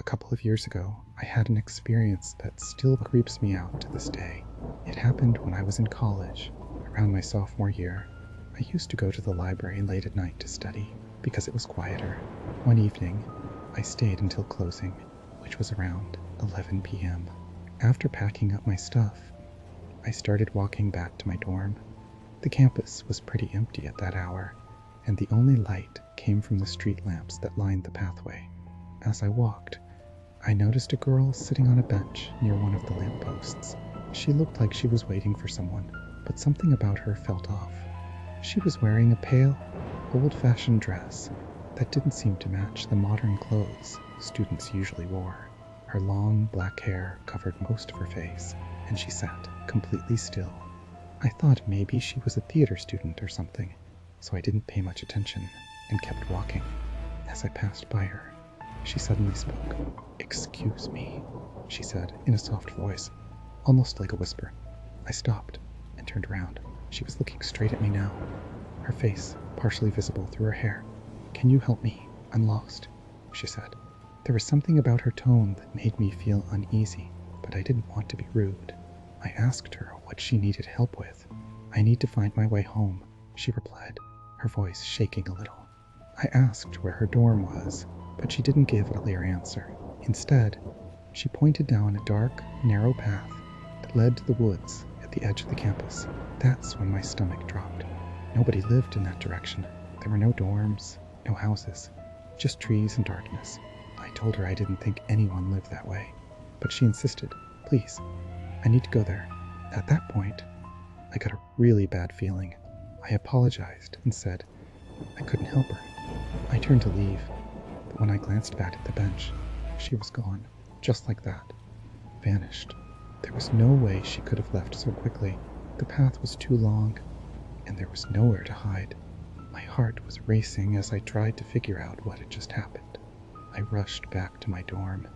A couple of years ago, I had an experience that still creeps me out to this day. It happened when I was in college, around my sophomore year. I used to go to the library late at night to study because it was quieter. One evening, I stayed until closing, which was around 11 p.m. After packing up my stuff, I started walking back to my dorm. The campus was pretty empty at that hour, and the only light came from the street lamps that lined the pathway. As I walked, I noticed a girl sitting on a bench near one of the lampposts. She looked like she was waiting for someone, but something about her felt off. She was wearing a pale, old-fashioned dress that didn't seem to match the modern clothes students usually wore. Her long black hair covered most of her face, and she sat completely still. I thought maybe she was a theater student or something, so I didn't pay much attention and kept walking. As I passed by her, she suddenly spoke. "Excuse me," she said in a soft voice, almost like a whisper. I stopped and turned around. She was looking straight at me now, her face partially visible through her hair. "Can you help me? I'm lost," she said. There was something about her tone that made me feel uneasy, but I didn't want to be rude. I asked her what she needed help with. "I need to find my way home," she replied, her voice shaking a little. I asked where her dorm was, but she didn't give a clear answer. Instead, she pointed down a dark, narrow path that led to the woods at the edge of the campus. That's when my stomach dropped. Nobody lived in that direction. There were no dorms, no houses, just trees and darkness. I told her I didn't think anyone lived that way, but she insisted. "Please, I need to go there." At that point, I got a really bad feeling. I apologized and said I couldn't help her. I turned to leave, but when I glanced back at the bench, she was gone, just like that. Vanished. There was no way she could have left so quickly. The path was too long, and there was nowhere to hide. My heart was racing as I tried to figure out what had just happened. I rushed back to my dorm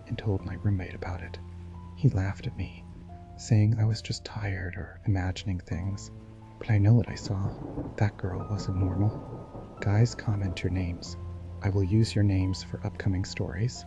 and told my roommate about it. He laughed at me, saying I was just tired or imagining things. But I know what I saw. That girl wasn't normal. Guys, comment your names. I will use your names for upcoming stories.